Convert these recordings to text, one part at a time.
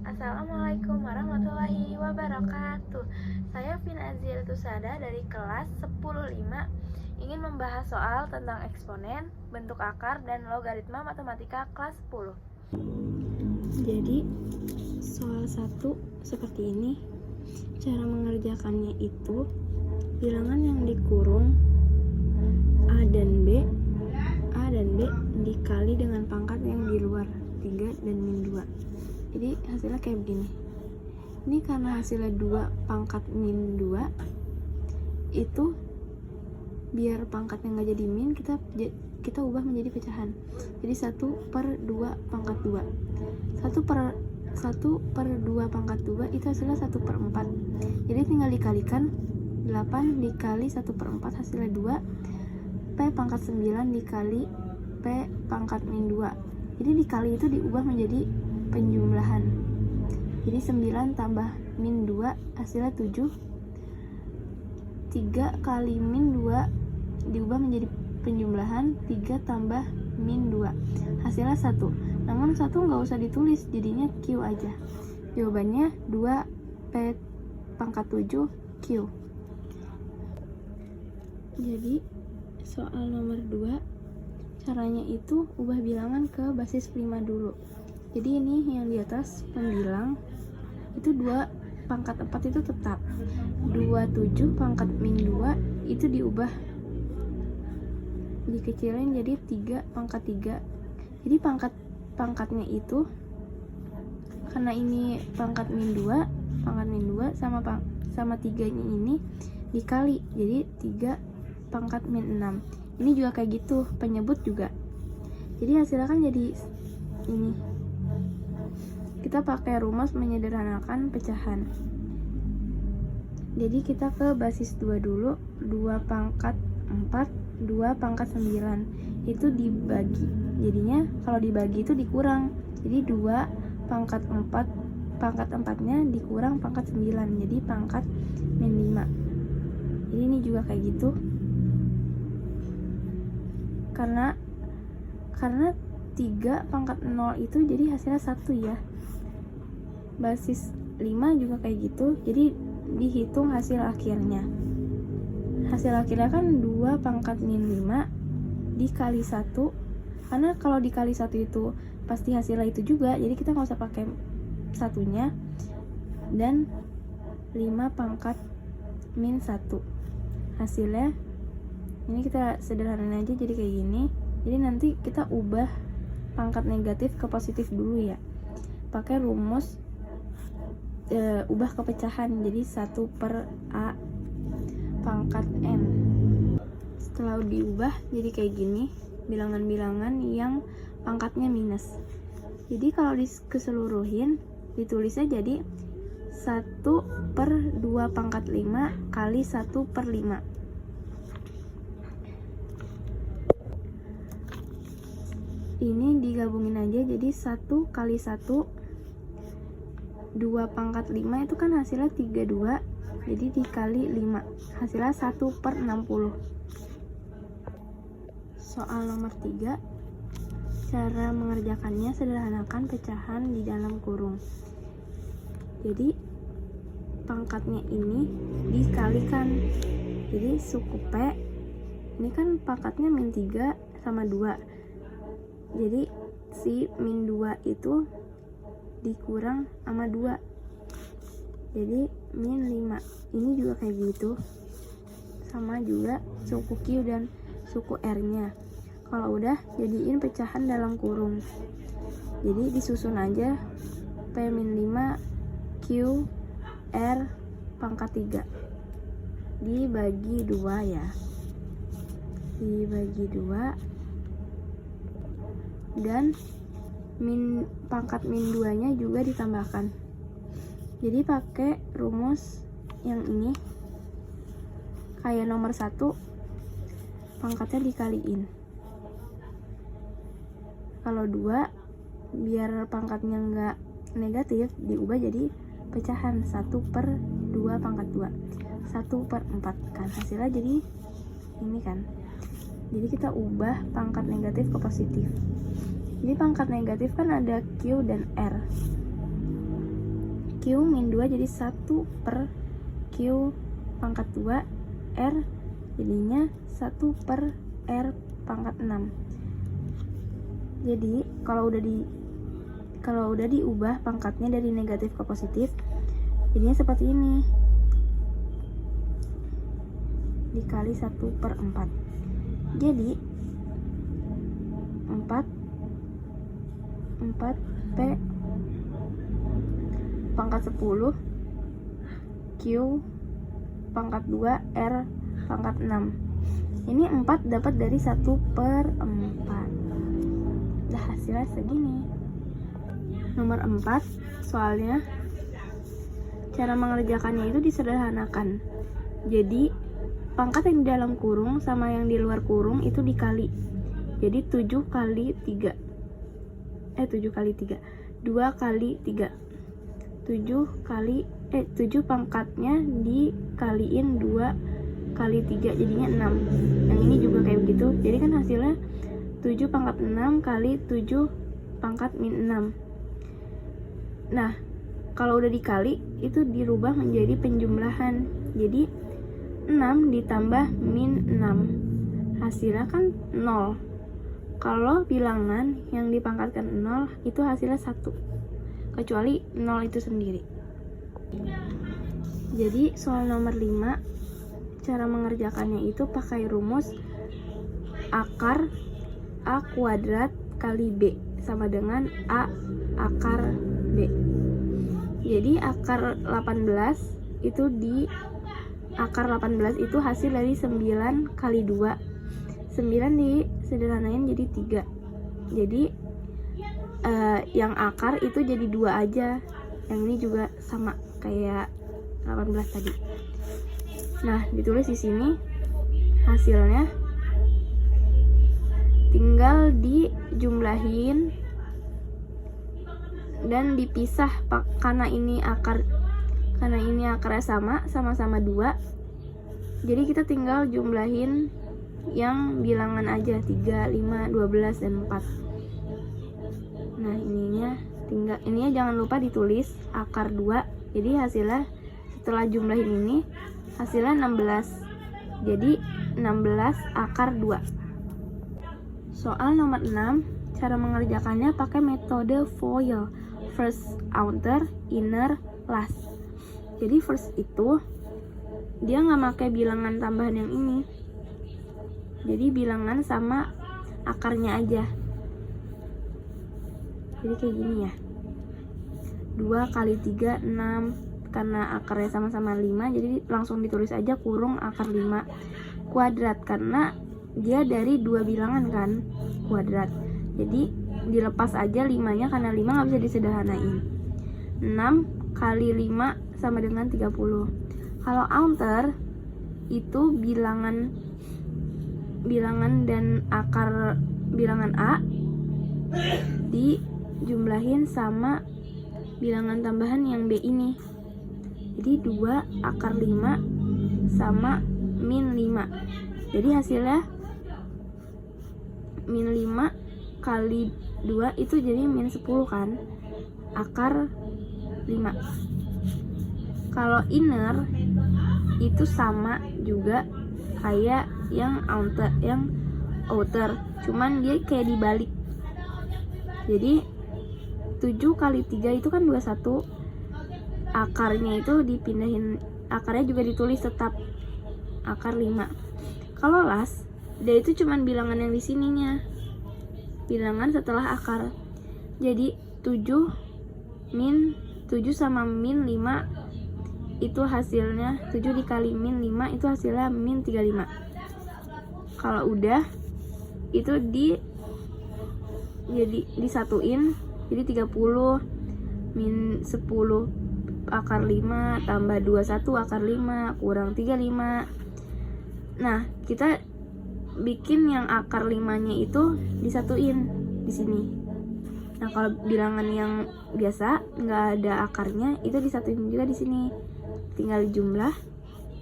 Assalamualaikum warahmatullahi wabarakatuh. Saya Vina Azil Tusada dari kelas 10-5 ingin membahas soal tentang eksponen, bentuk akar, dan logaritma matematika kelas 10. Jadi soal 1 seperti ini. Cara mengerjakannya itu bilangan yang dikurung A dan B dikali dengan pangkat yang di luar 3 dan min 2. Jadi hasilnya kayak begini. Ini karena hasilnya 2 pangkat min 2, itu biar pangkatnya nggak jadi min, kita ubah menjadi pecahan. Jadi 1/2 pangkat 2. 1/2 pangkat 2 itu hasilnya 1/4. Jadi tinggal dikalikan 8 dikali 1/4 hasilnya 2. P pangkat 9 dikali P pangkat min 2. Jadi dikali itu diubah menjadi penjumlahan. Jadi 9 tambah min 2 hasilnya 7. 3 kali min 2 diubah menjadi penjumlahan. 3 tambah min 2 hasilnya 1. Namun 1 nggak usah ditulis, jadinya Q aja. Jawabannya 2 P pangkat 7 Q. Jadi soal nomor 2, caranya itu ubah bilangan ke basis prima dulu. Jadi ini yang di atas pembilang itu 2 pangkat 4 itu tetap. 27 pangkat min 2 itu diubah dikecilin jadi 3 pangkat 3. Jadi pangkatnya itu karena ini pangkat min 2 sama 3-nya ini dikali, jadi 3 pangkat min 6. Ini juga kayak gitu, penyebut juga. Jadi hasilnya kan jadi ini. Kita pakai rumus menyederhanakan pecahan. Jadi kita ke basis 2 dulu. 2 pangkat 4, 2 pangkat 9. Itu dibagi. Jadinya kalau dibagi itu dikurang. Jadi 2 pangkat 4, pangkat 4-nya dikurang pangkat 9. Jadi pangkat min 5. Jadi ini juga kayak gitu. Karena 3 pangkat 0 itu jadi hasilnya 1 ya. Basis 5 juga kayak gitu. Jadi dihitung hasil akhirnya. Hasil akhirnya kan 2 pangkat min 5 dikali 1. Karena kalau dikali 1 itu pasti hasilnya itu juga. Jadi kita nggak usah pakai satunya. Dan 5 pangkat min 1. Hasilnya ini kita sederhanain aja jadi kayak gini. Jadi nanti kita ubah pangkat negatif ke positif dulu ya. Pakai rumus ubah ke pecahan. Jadi 1/A pangkat N. Setelah diubah jadi kayak gini, bilangan-bilangan yang pangkatnya minus. Jadi kalau dikeseluruhin ditulisnya jadi 1/2 pangkat 5 kali 1/5. Ini digabungin aja jadi 1 kali 1, 2 pangkat 5 itu kan hasilnya 32. Jadi dikali 5 hasilnya 1/60. Soal nomor 3, cara mengerjakannya sederhanakan pecahan di dalam kurung. Jadi pangkatnya ini dikalikan. Jadi suku P ini kan pangkatnya min 3 sama 2. Jadi si min 2 itu dikurang sama 2. Jadi min 5. Ini juga kayak gitu. Sama juga suku Q dan suku R-nya. Kalau udah jadiin pecahan dalam kurung. Jadi disusun aja P min 5 Q R pangkat 3 dibagi 2 ya. Dibagi 2 dan pangkat min 2 nya juga ditambahkan. Jadi pakai rumus yang ini kayak nomor 1, pangkatnya dikaliin. Kalau 2 biar pangkatnya nggak negatif diubah jadi pecahan. 1/2 pangkat 2 1/4 kan hasilnya jadi ini kan. Jadi kita ubah pangkat negatif ke positif. Jadi pangkat negatif kan ada Q dan R. Q min 2 jadi 1 per Q pangkat 2 R jadinya 1 per R pangkat 6. Jadi kalau udah diubah pangkatnya dari negatif ke positif, jadinya seperti ini, dikali 1 per 4. Jadi 4 P pangkat 10 Q pangkat 2 R pangkat 6. Ini 4 dapat dari 1 per 4. Dah hasilnya segini. Nomor 4 soalnya cara mengerjakannya itu disederhanakan. Jadi pangkat yang di dalam kurung sama yang di luar kurung itu dikali. Jadi 7 kali 3 2 kali 3 7 pangkatnya dikaliin 2 kali 3 jadinya 6. Yang ini juga kayak begitu. Jadi kan hasilnya 7 pangkat 6 kali 7 pangkat min 6. Nah, kalau udah dikali itu dirubah menjadi penjumlahan. Jadi 6 ditambah min 6. Hasilnya kan 0. Kalau bilangan yang dipangkatkan 0 itu hasilnya 1. Kecuali 0 itu sendiri. Jadi soal nomor 5 cara mengerjakannya itu pakai rumus akar A kuadrat kali B sama dengan A akar B. Jadi akar 18 itu hasil dari 9 kali 2. 9 disederhanain jadi 3. Jadi yang akar itu jadi 2 aja. Yang ini juga sama kayak 18 tadi. Nah, ditulis di sini hasilnya tinggal dijumlahin dan dipisah karena ini akarnya sama-sama 2. Jadi kita tinggal jumlahin yang bilangan aja 3, 5, 12 dan 4. Nah, ininya jangan lupa ditulis akar 2. Jadi hasilnya setelah jumlahin ini hasilnya 16. Jadi 16 akar 2. Soal nomor 6, cara mengerjakannya pakai metode FOIL, first, outer, inner, last. Jadi first itu dia nggak pakai bilangan tambahan yang ini. Jadi bilangan sama akarnya aja. Jadi kayak gini ya. 2 kali 3 6. Karena akarnya sama-sama 5, jadi langsung ditulis aja kurung akar 5 kuadrat karena dia dari 2 bilangan kan, kuadrat. Jadi dilepas aja 5-nya karena 5 nggak bisa disederhanain. 6 kali 5 sama dengan 30. Kalau outer itu bilangan dan akar bilangan A dijumlahin sama bilangan tambahan yang B ini. Jadi 2 akar 5 sama min 5. Jadi hasilnya min 5 kali 2 itu jadi min 10 kan, akar 5. Kalau inner itu sama juga kayak yang outer, cuman dia kayak dibalik. Jadi 7 kali 3 itu kan 21. Akarnya itu dipindahin, akarnya juga ditulis tetap akar 5. Kalau last, dia itu cuman bilangan yang di sininya, bilangan setelah akar. Jadi 7 sama min 5 itu hasilnya 7 dikali min 5 itu hasilnya min 35. Kalau udah itu jadi disatuin jadi 30 min 10 akar 5 tambah 21 akar 5 kurang 35. Nah, kita bikin yang akar 5-nya itu disatuin di sini. Nah, kalau bilangan yang biasa nggak ada akarnya itu disatuin juga di sini. Tinggal jumlah.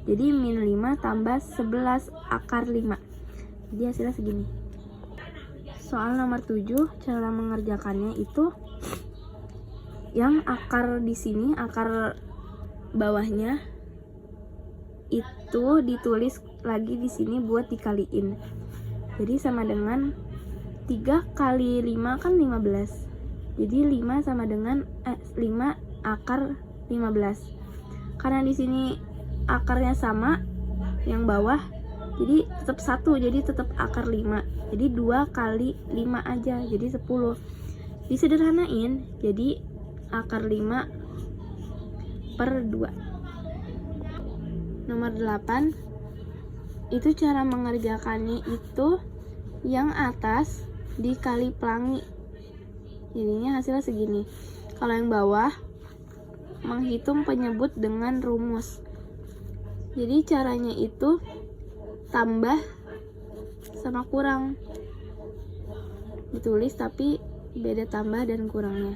Jadi min 5 tambah 11 akar 5. Jadi hasilnya segini. Soal nomor 7, cara mengerjakannya itu yang akar di sini, akar bawahnya itu ditulis lagi di sini buat dikaliin. Jadi sama dengan 3 kali 5 kan 15. Jadi 5 sama dengan 5 akar 15. Karena di sini akarnya sama yang bawah, jadi tetap 1, jadi tetap akar 5. Jadi 2 kali 5 aja, jadi 10. Disederhanain jadi akar 5 per 2. Nomor 8, itu cara mengerjakannya itu yang atas dikali pelangi, jadinya hasilnya segini. Kalau yang bawah menghitung penyebut dengan rumus. Jadi caranya itu tambah sama kurang, ditulis tapi beda tambah dan kurangnya.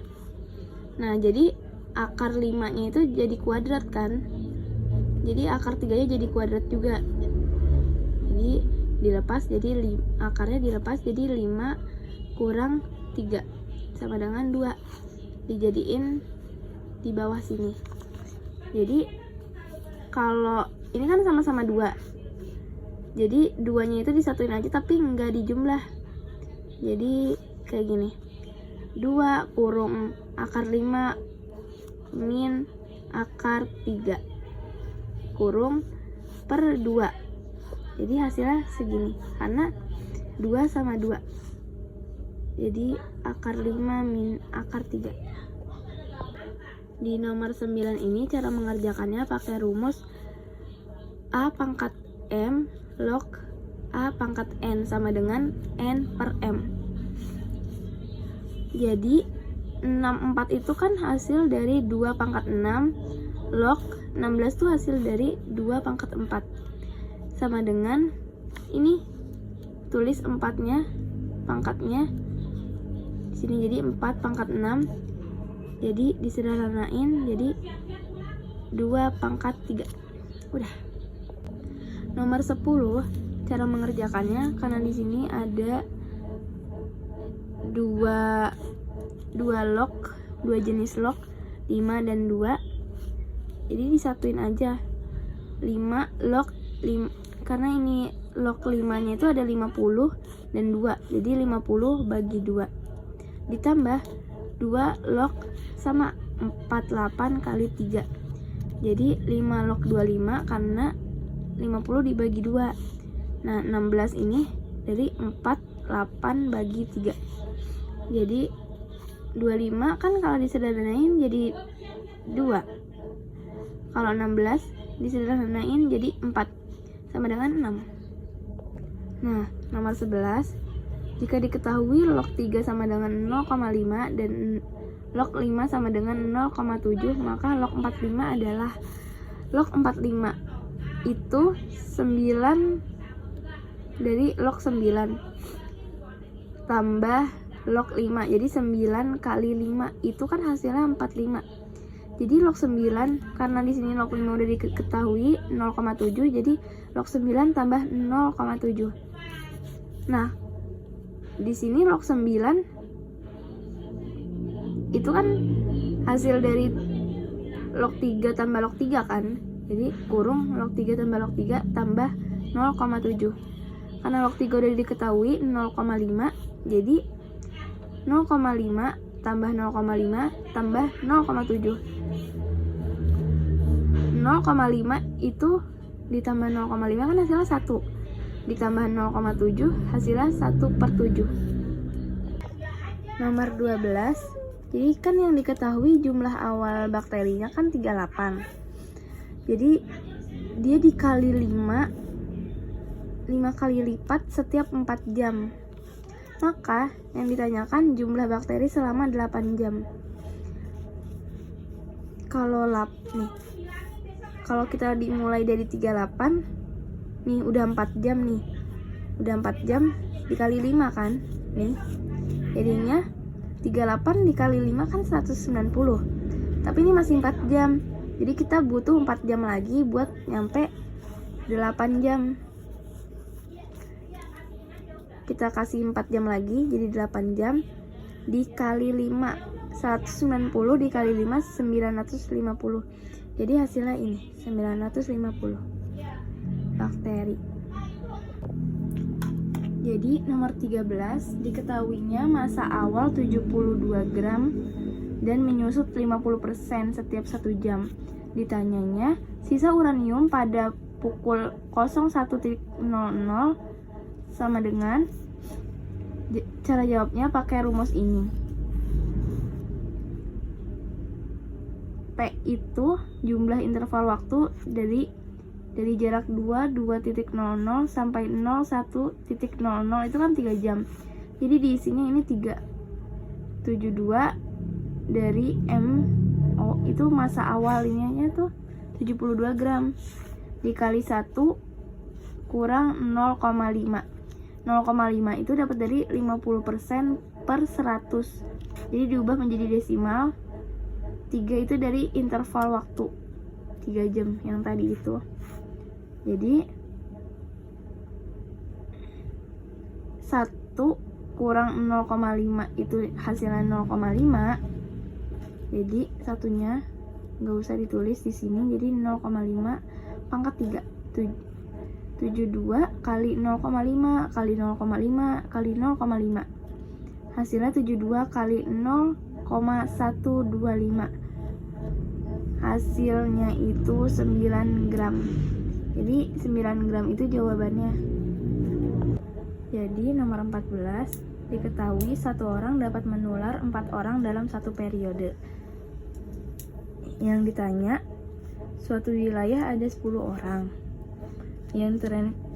Nah, jadi akar 5-nya itu jadi kuadrat kan, jadi akar 3-nya jadi kuadrat juga. Jadi dilepas, jadi akarnya dilepas, jadi 5 kurang 3 sama dengan 2, dijadiin di bawah sini. Jadi kalau ini kan sama-sama 2, jadi 2-nya itu disatuin aja tapi nggak dijumlah. Jadi kayak gini, 2 kurung akar 5 min akar 3 kurung per 2. Jadi hasilnya segini, karena 2 sama 2. Jadi akar 5 min akar 3. Di nomor 9 ini cara mengerjakannya pakai rumus A pangkat M log A pangkat N sama dengan N per M. Jadi 64 itu kan hasil dari 2 pangkat 6 log 16 itu hasil dari 2 pangkat 4 sama dengan ini, tulis 4-nya pangkatnya di sini, jadi 4 pangkat 6, jadi disederhanain jadi 2 pangkat 3. Udah. Nomor 10, cara mengerjakannya karena di sini ada dua log, 2 jenis log, 5 dan 2. Jadi disatuin aja. 5 log 5, karena ini log 5-nya itu ada 50 dan 2. Jadi 50 bagi 2. Ditambah 2 log sama 48 kali 3. Jadi 5 log 25 karena 50 dibagi 2. Nah, 16 ini dari 48 bagi 3. Jadi 25 kan kalau disederhanain jadi 2. Kalau 16 disederhanain jadi 4 sama dengan 6. Nah, nomor 11, jika diketahui log 3 sama dengan 0,5 dan log 5 sama dengan 0,7, maka log 45 adalah log 45 itu 9 dari log 9 tambah log 5, jadi 9 kali 5 itu kan hasilnya 45. Jadi log 9, karena di sini log 5 udah diketahui 0,7, jadi log 9 tambah 0,7. Nah, di sini log 9 itu kan hasil dari log 3 tambah log 3 kan. Jadi kurung log 3 tambah log 3 tambah 0,7. Karena log 3 udah diketahui 0,5, jadi 0,5 tambah 0,5 tambah 0,7. 0,5 itu ditambah 0,5 kan hasilnya 1, ditambah 0,7 hasilnya 1/7. Nomor 12, jadi kan yang diketahui jumlah awal bakterinya kan 38. Jadi dia dikali 5 kali lipat setiap 4 jam. Maka yang ditanyakan jumlah bakteri selama 8 jam. Kalau kita dimulai dari 38, nih udah 4 jam nih. Udah 4 jam dikali 5 kan? Nih. Jadinya 38 dikali 5 kan 190. Tapi ini masih 4 jam. Jadi kita butuh 4 jam lagi buat nyampe 8 jam. Kita kasih 4 jam lagi, jadi 8 jam dikali 5 190 dikali 5 950. Jadi hasilnya ini 950 bakteri. Jadi nomor 13, diketahuinya massa awal 72 gram dan menyusut 50% setiap 1 jam. Ditanyanya sisa uranium pada pukul 01.00 sama dengan, cara jawabnya pakai rumus ini. P itu jumlah interval waktu dari jarak 2.00 sampai 01.00 itu kan 3 jam. Jadi diisinya ini 372 dari MO itu massa awal ininya tuh 72 gram dikali 1 kurang 0,5. 0,5 itu dapat dari 50% per 100. Jadi diubah menjadi desimal. 3 itu dari interval waktu 3 jam yang tadi itu. Jadi 1 kurang 0,5 itu hasilnya 0,5. Jadi satunya nggak usah ditulis di sini. Jadi 0,5 pangkat 3. 72 kali 0,5 kali 0,5 kali 0,5. Hasilnya 72 kali 0,125. Hasilnya itu 9 gram. Jadi 9 gram itu jawabannya. Jadi nomor 14, diketahui satu orang dapat menular 4 orang dalam satu periode. Yang ditanya, suatu wilayah ada 10 orang yang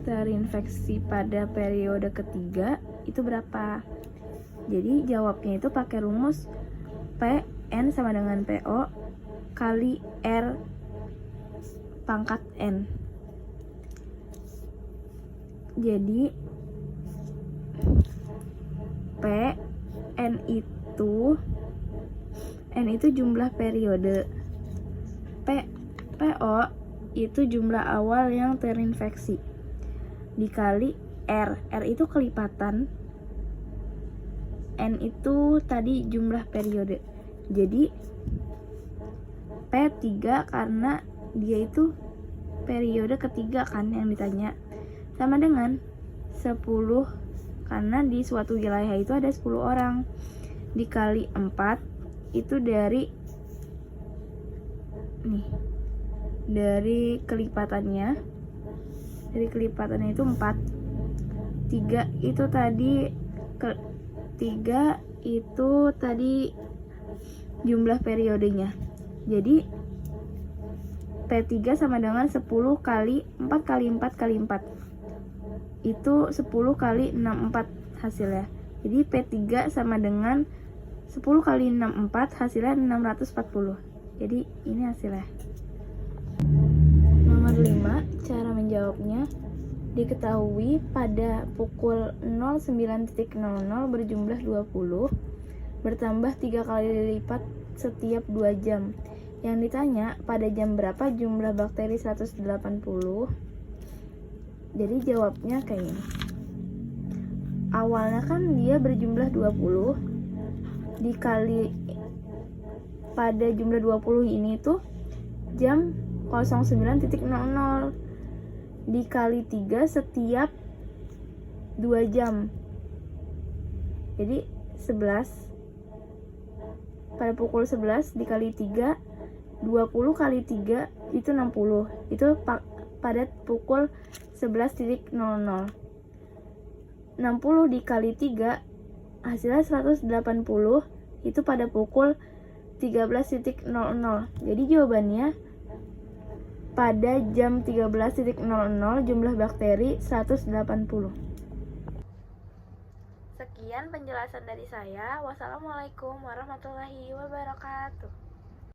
terinfeksi pada periode ketiga, itu berapa? Jadi jawabnya itu pakai rumus PN sama dengan PO kali R pangkat N. Jadi N itu jumlah periode, PO itu jumlah awal yang terinfeksi dikali R itu kelipatan, N itu tadi jumlah periode. Jadi P3 karena dia itu periode ketiga kan yang ditanya, sama dengan 10 karena di suatu wilayah itu ada 10 orang dikali 4 itu dari kelipatannya itu 4. 3 itu tadi 3 itu tadi jumlah periodenya. Jadi P3 sama dengan 10 kali 4 kali 4 kali 4 itu 10 kali 64 hasilnya. Jadi P3 sama dengan 10 kali 64 hasilnya 640. Jadi ini hasilnya. Nomor 5, cara menjawabnya. Diketahui pada pukul 09.00 berjumlah 20 bertambah 3 kali lipat setiap 2 jam. Yang ditanya pada jam berapa jumlah bakteri 180. Jadi jawabnya kayak ini. Awalnya kan dia berjumlah 20 dikali pada jumlah 20 ini tuh jam 09.00 dikali 3 setiap 2 jam. Jadi 11 pada pukul 11 dikali 3 20 kali 3 itu 60. Itu pada pukul 11.00. 60 dikali 3 hasilnya 180 itu pada pukul 13.00. Jadi jawabannya pada jam 13.00 jumlah bakteri 180. Sekian penjelasan dari saya. Wassalamualaikum warahmatullahi wabarakatuh.